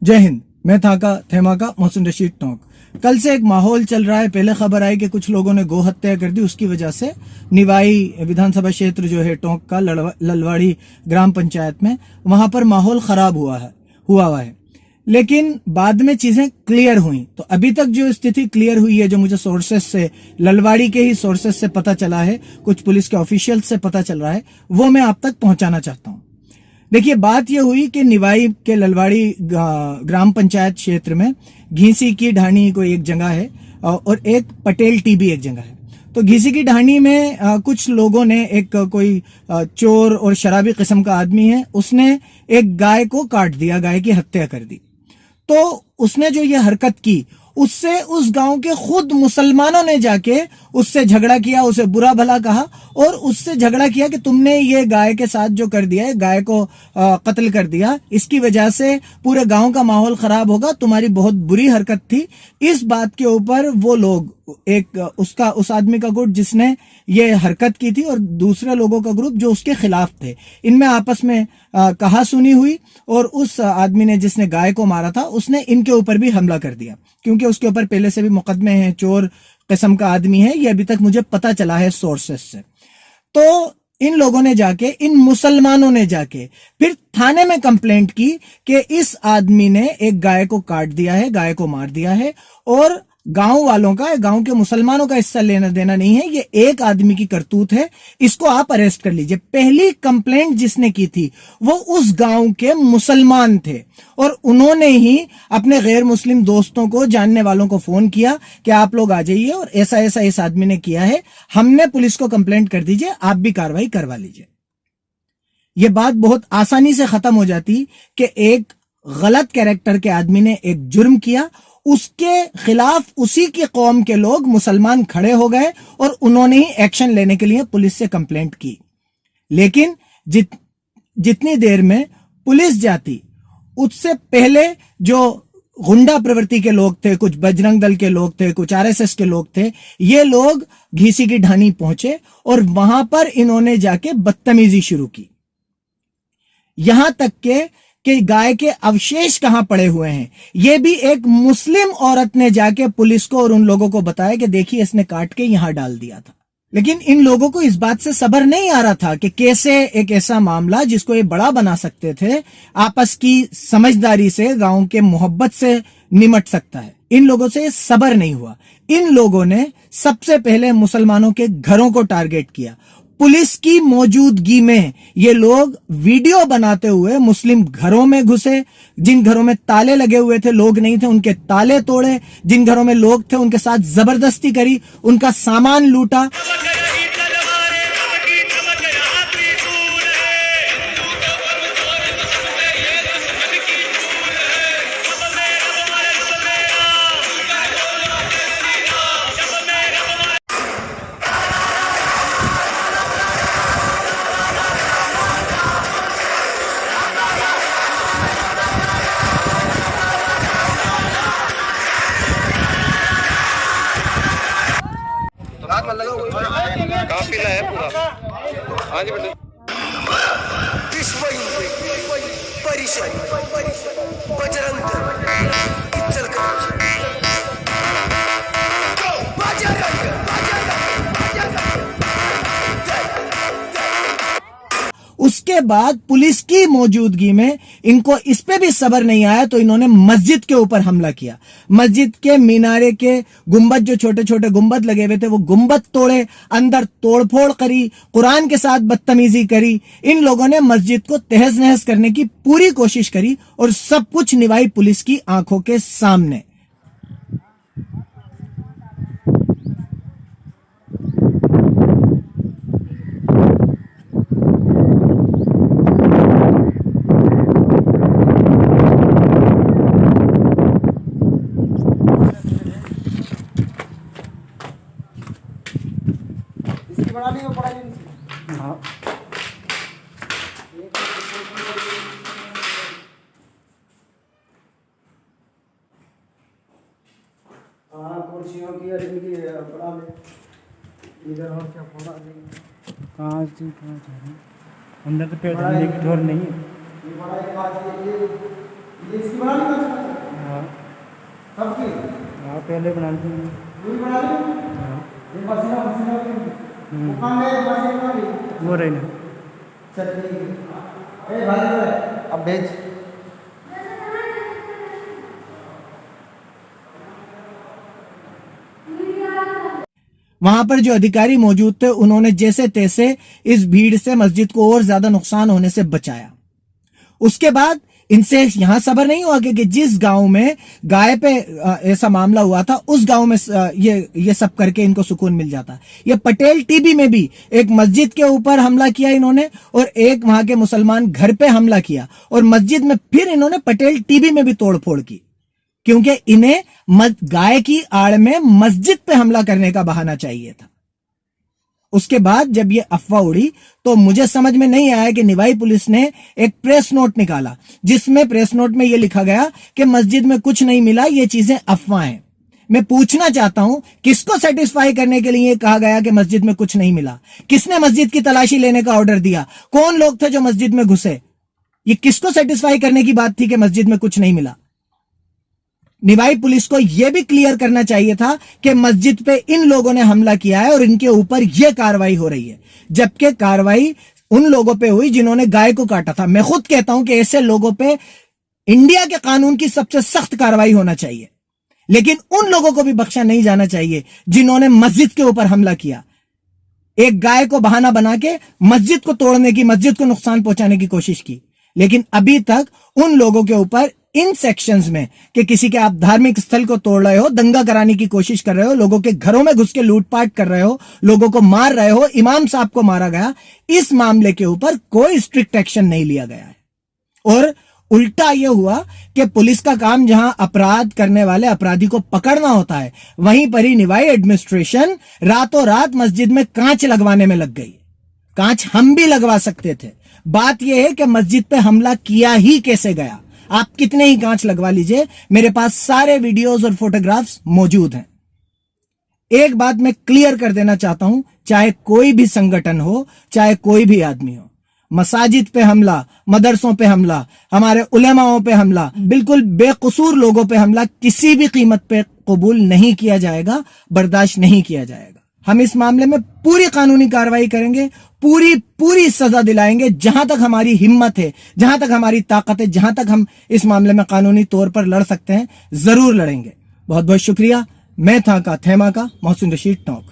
जय हिंद। मैं थेमाका मोहसिन रशीद टोंक। कल से एक माहौल चल रहा है। पहले खबर आई कि कुछ लोगों ने गो हत्या कर दी, उसकी वजह से निवाई विधानसभा क्षेत्र जो है टोंक का ललवाड़ी ग्राम पंचायत में, वहां पर माहौल खराब हुआ हुआ है। लेकिन बाद में चीजें क्लियर हुई। तो अभी तक जो स्थिति क्लियर हुई है, जो मुझे सोर्सेस से, ललवाड़ी के ही सोर्सेस से पता चला है, कुछ पुलिस के ऑफिशियल से पता चल रहा है, वो मैं आप तक पहुंचाना चाहता हूं। देखिए, बात यह हुई कि निवाई के ललवाड़ी ग्राम पंचायत क्षेत्र में घीसी की ढाणी कोई एक जगह है और एक पटेल टीबी एक जगह है। तो घीसी की ढाणी में कुछ लोगों ने, एक कोई चोर और शराबी किस्म का आदमी है, उसने एक गाय को काट दिया, गाय की हत्या कर दी। तो उसने जो ये हरकत की, उससे उस गांव के खुद मुसलमानों ने जाके उससे झगड़ा किया, उसे बुरा भला कहा और उससे झगड़ा किया कि तुमने ये गाय के साथ जो कर दिया है, गाय को कत्ल कर दिया, इसकी वजह से पूरे गांव का माहौल खराब होगा, तुम्हारी बहुत बुरी हरकत थी। इस बात के ऊपर वो लोग, उस आदमी का गुट जिसने ये हरकत की थी और दूसरे लोगों का ग्रुप जो उसके खिलाफ थे, इनमें आपस में कहा सुनी हुई और उस आदमी ने, जिसने गाय को मारा था, उसने इनके ऊपर भी हमला कर दिया, क्योंकि उसके ऊपर पहले से भी मुकदमे हैं, चोर किस्म का आदमी है, ये अभी तक मुझे पता चला है सोर्सेस से। तो इन लोगों ने जाके, इन मुसलमानों ने जाके फिर थाने में कंप्लेंट की कि इस आदमी ने एक गाय को काट दिया है, गाय को मार दिया है और गांव वालों का, गांव के मुसलमानों का इससे लेना देना नहीं है, ये एक आदमी की करतूत है, इसको आप अरेस्ट कर लीजिए। पहली कंप्लेंट जिसने की थी वो उस गांव के मुसलमान थे और उन्होंने ही अपने गैर मुस्लिम दोस्तों को, जानने वालों को फोन किया कि आप लोग आ जाइए और ऐसा ऐसा इस आदमी ने किया है, हमने पुलिस को कंप्लेंट कर दीजिए, आप भी कार्रवाई करवा लीजिए। यह बात बहुत आसानी से खत्म हो जाती कि एक गलत कैरेक्टर के आदमी ने एक जुर्म किया, उसके खिलाफ उसी की कौम के लोग मुसलमान खड़े हो गए और उन्होंने ही एक्शन लेने के लिए पुलिस से कंप्लेंट की। लेकिन जितनी देर में पुलिस जाती, उससे पहले जो गुंडा प्रवृत्ति के लोग थे, कुछ बजरंग दल के लोग थे, कुछ आरएसएस के लोग थे, ये लोग घीसी की ढाणी पहुंचे और वहां पर इन्होंने जाके बदतमीजी शुरू की। यहां तक कि गाय के अवशेष कहां पड़े हुए हैं, यह भी एक मुस्लिम औरत ने जाके पुलिस को और उन लोगों को बताया कि देखिए, इसने काट के यहां डाल दिया था। लेकिन इन लोगों को इस बात से सब्र नहीं आ रहा था कि कैसे एक ऐसा मामला जिसको ये बड़ा बना सकते थे, आपस की समझदारी से, गांव के मोहब्बत से निमट सकता है। इन लोगों से सब्र नहीं हुआ। इन लोगों ने सबसे पहले मुसलमानों के घरों को टारगेट किया। पुलिस की मौजूदगी में ये लोग वीडियो बनाते हुए मुस्लिम घरों में घुसे, जिन घरों में ताले लगे हुए थे, लोग नहीं थे, उनके ताले तोड़े, जिन घरों में लोग थे उनके साथ जबरदस्ती करी, उनका सामान लूटा। काफिला है पूरा। हाँ जी बेटा। बजरंग उसके बाद पुलिस की मौजूदगी में इनको इस पे भी सब्र नहीं आया, तो इन्होंने मस्जिद के ऊपर हमला किया। मस्जिद के मीनारे के गुंबद, जो छोटे छोटे गुंबद लगे हुए थे, वो गुंबद तोड़े, अंदर तोड़फोड़ करी, कुरान के साथ बदतमीजी करी। इन लोगों ने मस्जिद को तहस नहस करने की पूरी कोशिश करी और सब कुछ निभाई पुलिस की आंखों के सामने। बड़ा नहीं हो, बड़ा नहीं। हाँ, कुर्सियों की बड़ा में इधर और क्या फोड़ा कहाँ से कहाँ जा रहे हैं, अंदर तो पेड़ की डोर नहीं है। ये बड़ा एक बात ये ये इसकी बना ली हाँ कब की हाँ पहले बना ली थी। पूरी बना ली हाँ ये मशीना मशीना की वो काम है मशीना की वो रही ना। चल ठीक है ए भाई अब भेज वहां पर जो अधिकारी मौजूद थे उन्होंने जैसे तैसे इस भीड़ से मस्जिद को और ज्यादा नुकसान होने से बचाया। उसके बाद इनसे यहां सब्र नहीं हुआ कि जिस गांव में गाय पे ऐसा मामला हुआ था उस गांव में ये सब करके इनको सुकून मिल जाता। ये पटेल टीबी में भी एक मस्जिद के ऊपर हमला किया इन्होंने और एक वहां के मुसलमान घर पे हमला किया और मस्जिद में फिर इन्होंने पटेल टीबी में भी तोड़फोड़ की, क्योंकि इन्हें गाय की आड़ में मस्जिद पे हमला करने का बहाना चाहिए था। उसके बाद जब ये अफवाह उड़ी तो मुझे समझ में नहीं आया कि निवाई पुलिस ने एक प्रेस नोट निकाला जिसमें प्रेस नोट में यह लिखा गया कि मस्जिद में कुछ नहीं मिला, ये चीजें अफवाह हैं। मैं पूछना चाहता हूं किसको सेटिस्फाई करने के लिए कहा गया कि मस्जिद में कुछ नहीं मिला? किसने मस्जिद की तलाशी लेने का ऑर्डर दिया? कौन लोग थे जो मस्जिद में घुसे? ये किसको सेटिस्फाई करने की बात थी कि मस्जिद में कुछ नहीं मिला? निवाई पुलिस को यह भी क्लियर करना चाहिए था कि मस्जिद पे इन लोगों ने हमला किया है और इनके ऊपर यह कार्रवाई हो रही है, जबकि कार्रवाई उन लोगों पे हुई जिन्होंने गाय को काटा था। मैं खुद कहता हूं कि ऐसे लोगों पे इंडिया के कानून की सबसे सख्त कार्रवाई होना चाहिए, लेकिन उन लोगों को भी बख्शा नहीं जाना चाहिए जिन्होंने मस्जिद के ऊपर हमला किया। एक गाय को बहाना बना के मस्जिद को तोड़ने की, मस्जिद को नुकसान पहुंचाने की कोशिश की, लेकिन अभी तक उन लोगों के ऊपर इन सेक्शंस में कि किसी के आप धार्मिक स्थल को तोड़ रहे हो, दंगा कराने की कोशिश कर रहे हो, लोगों के घरों में घुस के लूटपाट कर रहे हो, लोगों को मार रहे हो, इमाम साहब को मारा गया, इस मामले के ऊपर कोई स्ट्रिक्ट एक्शन नहीं लिया गया है। और उल्टा यह हुआ कि पुलिस का काम जहां अपराध करने वाले अपराधी को पकड़ना होता है, वहीं पर ही निवाई एडमिनिस्ट्रेशन रातों रात मस्जिद में कांच लगवाने में लग गई। कांच हम भी लगवा सकते थे, बात यह है कि मस्जिद पे हमला किया ही कैसे गया। आप कितने ही कांच लगवा लीजिए, मेरे पास सारे वीडियोस और फोटोग्राफ्स मौजूद हैं। एक बात मैं क्लियर कर देना चाहता हूं, चाहे कोई भी संगठन हो, चाहे कोई भी आदमी हो, मसाजिद पे हमला, मदरसों पे हमला, हमारे उलेमाओं पे हमला, बिल्कुल बेकसूर लोगों पे हमला किसी भी कीमत पे कबूल नहीं किया जाएगा, बर्दाश्त नहीं किया जाएगा। हम इस मामले में पूरी कानूनी कार्रवाई करेंगे, पूरी सजा दिलाएंगे। जहां तक हमारी हिम्मत है, जहां तक हमारी ताकत है, जहां तक हम इस मामले में कानूनी तौर पर लड़ सकते हैं, जरूर लड़ेंगे। बहुत बहुत शुक्रिया। मैं था का थेमा का मोहसिन रशीद टोंक।